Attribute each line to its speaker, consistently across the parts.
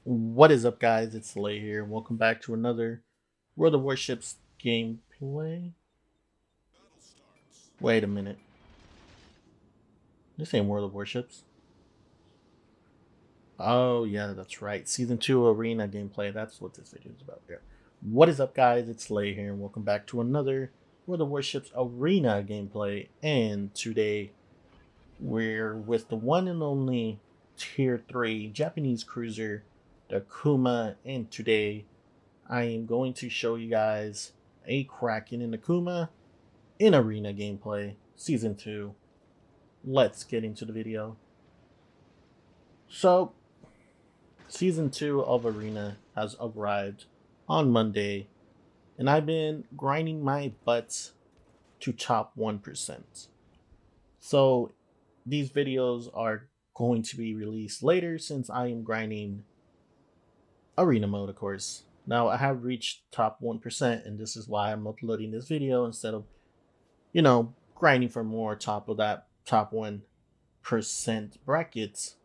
Speaker 1: What is up, guys? It's Lay here, and welcome back to another World of Warships gameplay. Wait a minute. This ain't World of Warships. Oh, yeah, that's right. Season 2 Arena gameplay. That's what this video is about there. What is up, guys? It's Lay here, and welcome back to another World of Warships Arena gameplay. And today, we're with the one and only Tier 3 Japanese cruiser, the Kuma, and today I am going to show you guys a Kraken in Akuma in Arena gameplay, Season 2. Let's get into the video. So, Season 2 of Arena has arrived on Monday, and I've been grinding my butt to top 1%. So, these videos are going to be released later since I am grinding Arena mode, of course. Now, I have reached top 1%, and this is why I'm uploading this video instead of, grinding for more top of that top 1% brackets.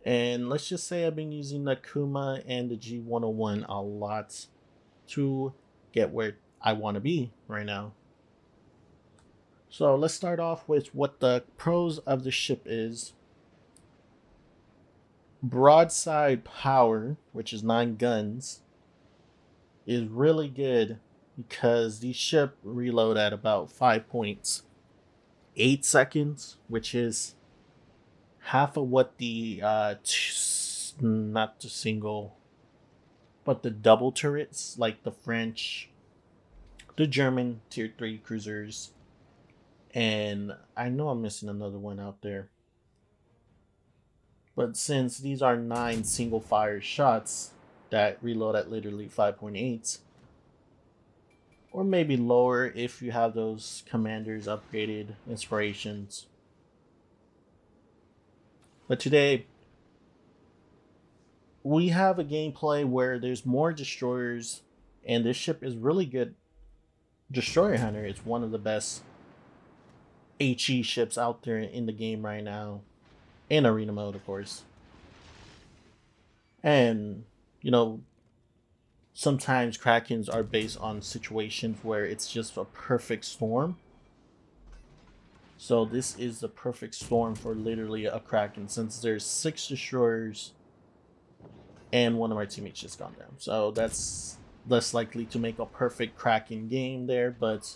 Speaker 1: And let's just say I've been using the Kuma and the G101 a lot to get where I want to be right now. So let's start off with what the pros of the ship is. Broadside power, which is 9 guns, is really good because the ship reload at about 5.8 seconds, which is half of what the not the single but the double turrets like the French, the German tier 3 cruisers, and I know I'm missing another one out there. But since these are 9 single fire shots that reload at literally 5.8, or maybe lower if you have those commanders upgraded inspirations. But today, we have a gameplay where there's more destroyers, and this ship is really good. Destroyer Hunter is one of the best HE ships out there in the game right now, in arena mode, of course. And, sometimes Krakens are based on situations where it's just a perfect storm. So this is the perfect storm for literally a Kraken, since there's 6 destroyers and one of our teammates just gone down. So that's less likely to make a perfect Kraken game there, but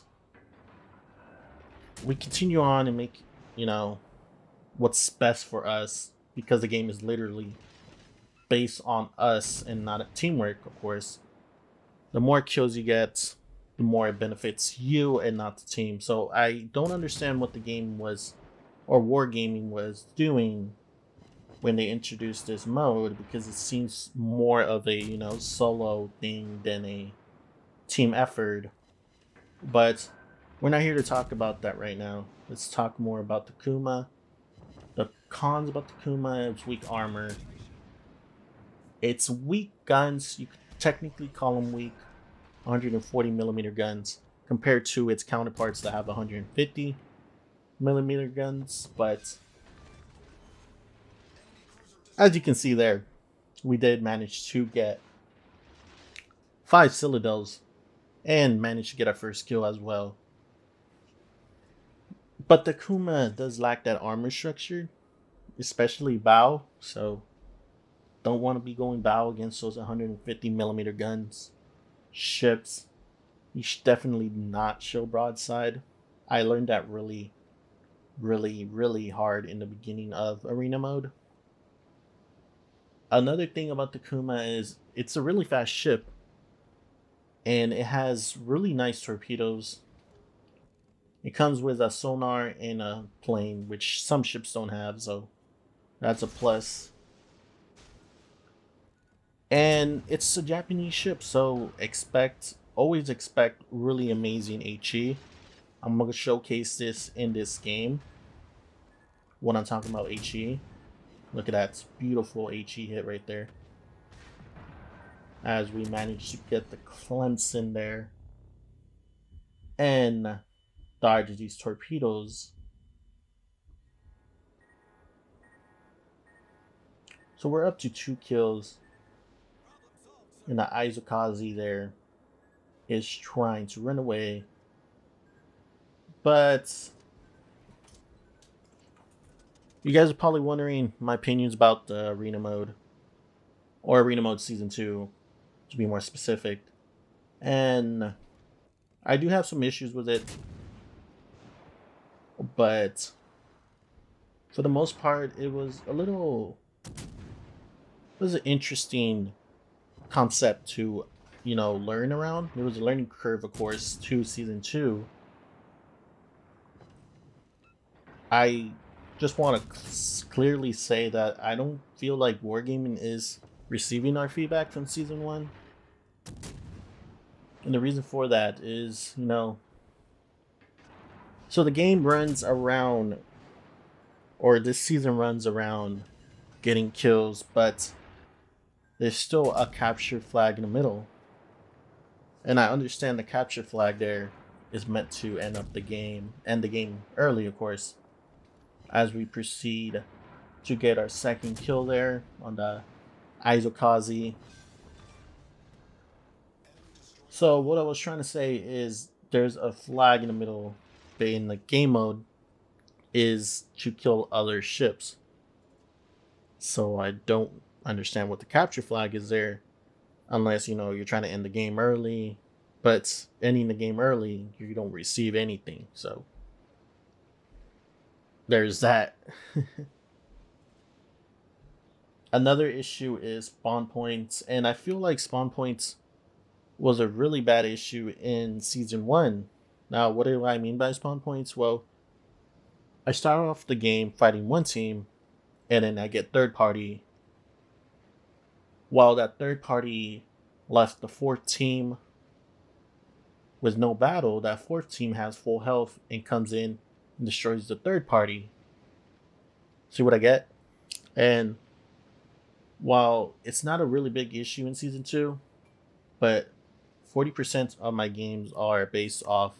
Speaker 1: we continue on and make, what's best for us, because the game is literally based on us and not teamwork, of course. The more kills you get, the more it benefits you and not the team. So I don't understand what the game was, or Wargaming was doing when they introduced this mode, because it seems more of a, solo thing than a team effort. But we're not here to talk about that right now. Let's talk more about the Kuma. The cons about the Kuma: it's weak armor. It's weak guns. You could technically call them weak. 140 millimeter guns compared to its counterparts that have 150 millimeter guns. But as you can see there, we did manage to get 5 Citadels and managed to get our first kill as well. But the Kuma does lack that armor structure, especially bow, so don't want to be going bow against those 150 millimeter guns. Ships, you should definitely not show broadside. I learned that really hard in the beginning of arena mode. Another thing about the Kuma is it's a really fast ship, and it has really nice torpedoes. It comes with a sonar and a plane, which some ships don't have, so that's a plus. And it's a Japanese ship, so always expect really amazing HE. I'm gonna showcase this in this game when I'm talking about HE. Look at that beautiful HE hit right there, as we managed to get the Clemson there and dodge these torpedoes. So we're up to 2 kills. And the Izukazi there is trying to run away. But you guys are probably wondering my opinions about the arena mode, or arena mode season 2 to be more specific. And I do have some issues with it, but for the most part it was an interesting concept to learn around. There was a learning curve, of course, to season 2. I just want to clearly say that I don't feel like Wargaming is receiving our feedback from season 1. And the reason for that is, so the game runs around, or this season runs around getting kills, but there's still a capture flag in the middle. And I understand the capture flag there is meant to end the game early, of course, as we proceed to get our second kill there on the Izukazi. So what I was trying to say is there's a flag in the middle, but in the game mode is to kill other ships. So I don't understand what the capture flag is there, unless you're trying to end the game early. But ending the game early, you don't receive anything. So there's that. Another issue is spawn points, and I feel like spawn points was a really bad issue in season 1. Now, what do I mean by spawn points? Well, I start off the game fighting one team, and then I get third party. While that third party left the fourth team with no battle, that fourth team has full health and comes in and destroys the third party. See what I get? And while it's not a really big issue in season 2, but 40% of my games are based off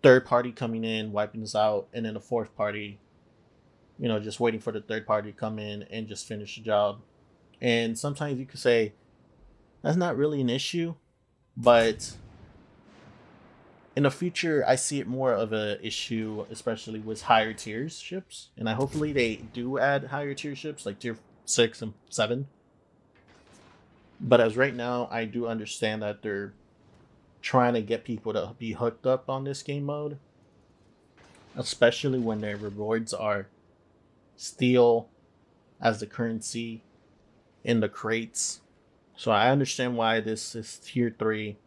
Speaker 1: third party coming in, wiping us out, and then the fourth party, just waiting for the third party to come in and just finish the job. And sometimes you could say that's not really an issue, but in the future I see it more of a issue, especially with higher tiers ships. And hopefully they do add higher tier ships like tier 6 and 7. But as right now, I do understand that they're trying to get people to be hooked up on this game mode, especially when their rewards are steel as the currency in the crates. So I understand why this is tier 3,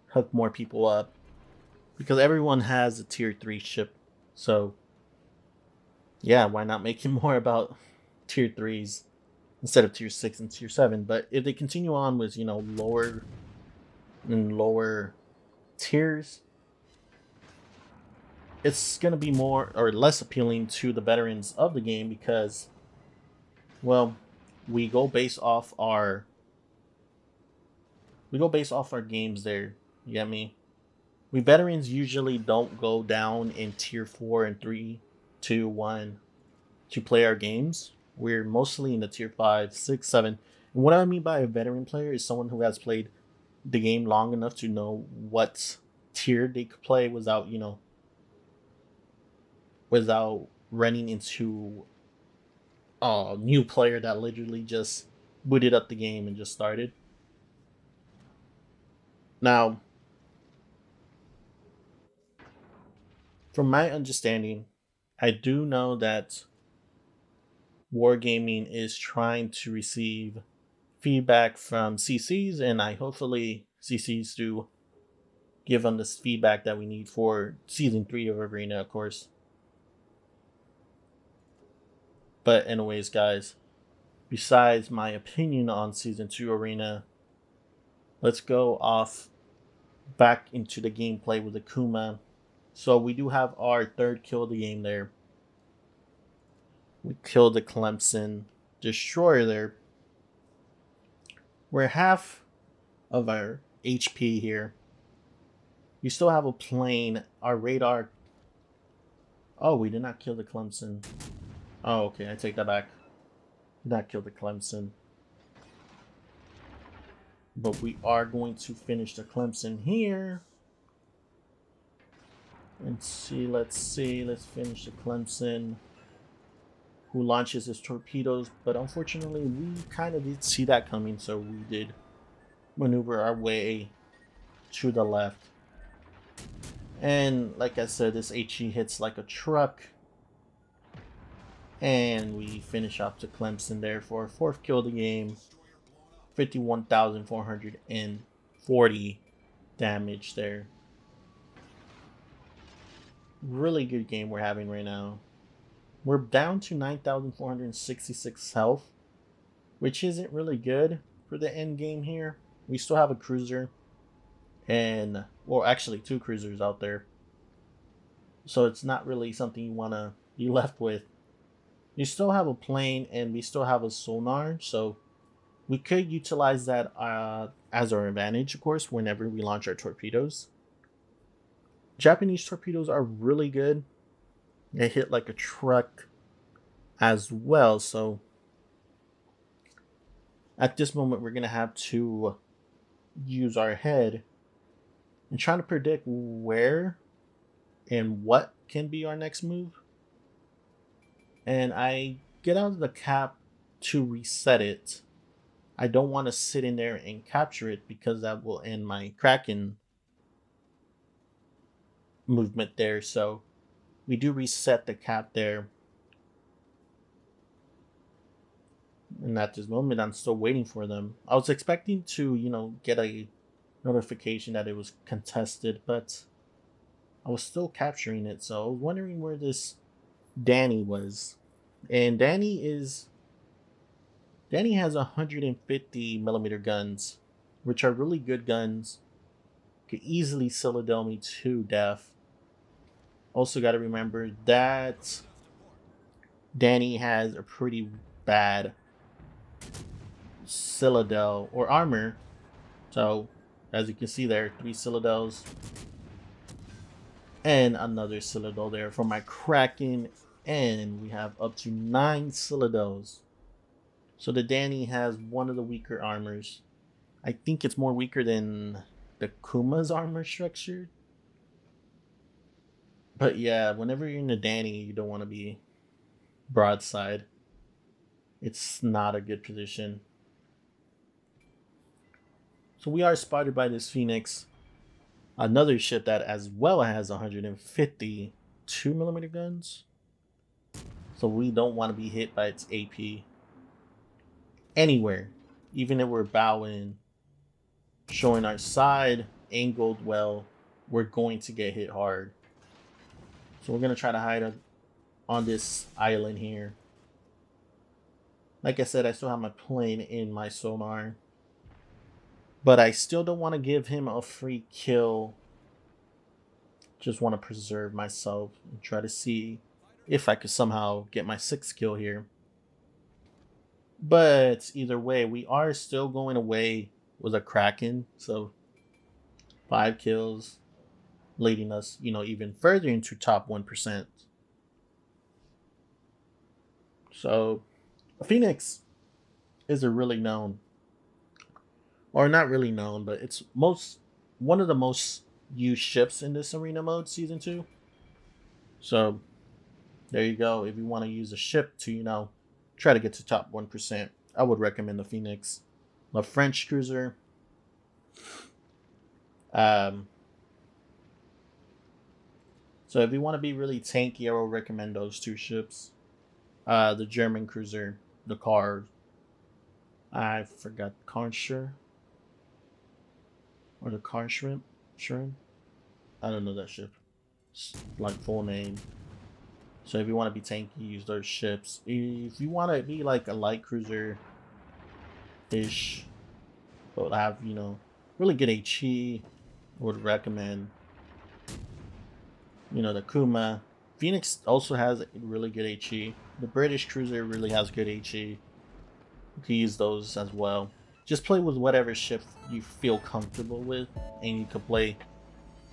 Speaker 1: hook more people up, because everyone has a tier 3 ship. So yeah, why not make it more about tier 3s instead of tier 6 and tier 7? But if they continue on with lower and lower tiers, it's going to be more or less appealing to the veterans of the game, because, well, we go based off our games there. You get me? We veterans usually don't go down in tier 4 and 3, 2, 1 to play our games. We're mostly in the tier 5, 6, 7. And what I mean by a veteran player is someone who has played the game long enough to know what tier they could play without running into a new player that literally just booted up the game and just started. Now, from my understanding, I do know that Wargaming is trying to receive feedback from CCs, and I hopefully CCs do give them this feedback that we need for season 3 of Arena, of course. But anyways, guys, besides my opinion on season 2 Arena, let's go off back into the gameplay with Akuma. So we do have our third kill of the game there. We killed the Clemson destroyer there. We're half of our HP here. We still have a plane. Our radar. Oh, we did not kill the Clemson. Oh, okay, I take that back. Did not kill the Clemson. But we are going to finish the Clemson here. And see, let's finish the Clemson, who launches his torpedoes. But unfortunately, we kind of did see that coming, so we did maneuver our way to the left. And like I said, this HE hits like a truck. And we finish off to Clemson there for our 4th kill of the game. 51,440 damage there. Really good game we're having right now. We're down to 9,466 health, which isn't really good for the end game here. We still have a cruiser and, well, actually 2 cruisers out there. So it's not really something you want to be left with. You still have a plane and we still have a sonar, so we could utilize that as our advantage, of course, whenever we launch our torpedoes. Japanese torpedoes are really good. They hit like a truck as well, so at this moment we're going to have to use our head and try to predict where and what can be our next move. And I get out of the cap to reset it. I don't want to sit in there and capture it because that will end my Kraken movement there. So we do reset the cap there. And at this moment, I'm still waiting for them. I was expecting to, get a notification that it was contested, but I was still capturing it. So I was wondering where this Danny was. And Danny has 150 millimeter guns, which are really good guns. Could easily Citadel me to death. Also got to remember that Danny has a pretty bad Citadel or armor. So as you can see there, 3 Citadels and another Citadel there for my Kraken. And we have up to 9 Citadels. So the Danny has one of the weaker armors. I think it's more weaker than the Kuma's armor structure. But yeah, whenever you're in the Danny, you don't want to be broadside. It's not a good position. So we are spotted by this Phoenix. Another ship that as well has 152 millimeter guns. So we don't want to be hit by its AP anywhere. Even if we're bowing, showing our side, angled well, we're going to get hit hard. So we're going to try to hide on this island here. Like I said, I still have my plane in my sonar. But I still don't want to give him a free kill. Just want to preserve myself and try to see if I could somehow get my 6th kill here. But either way, we are still going away with a Kraken. So 5 kills, leading us, even further into top 1%. So Phoenix is a really known, or not really known, but it's one of the most used ships in this arena mode season 2. So there you go. If you want to use a ship to, try to get to top 1%, I would recommend the Phoenix. The French cruiser. So if you want to be really tanky, I will recommend those 2 ships. The German cruiser, the car. I forgot Karnscher. Or the Karnschrimp. I don't know that ship. It's like full name. So if you want to be tanky, use those ships. If you want to be like a light cruiser-ish, but have, really good HE, I would recommend, the Kuma. Phoenix also has really good HE. The British cruiser really has good HE. You can use those as well. Just play with whatever ship you feel comfortable with and you can play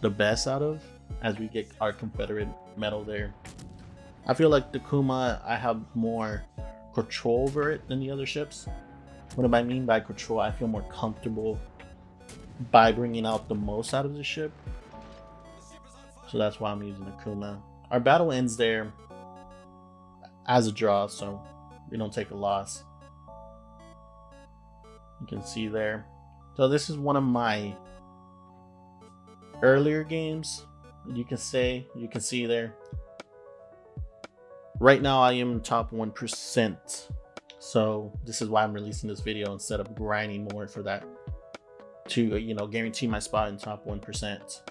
Speaker 1: the best out of as we get our Confederate medal there. I feel like the Kuma, I have more control over it than the other ships. What do I mean by control? I feel more comfortable by bringing out the most out of the ship. So that's why I'm using Akuma. Our battle ends there as a draw, so we don't take a loss. You can see there. So this is one of my earlier games, you can see there. Right now I am top 1%. So this is why I'm releasing this video instead of grinding more for that to, you know, guarantee my spot in top 1%.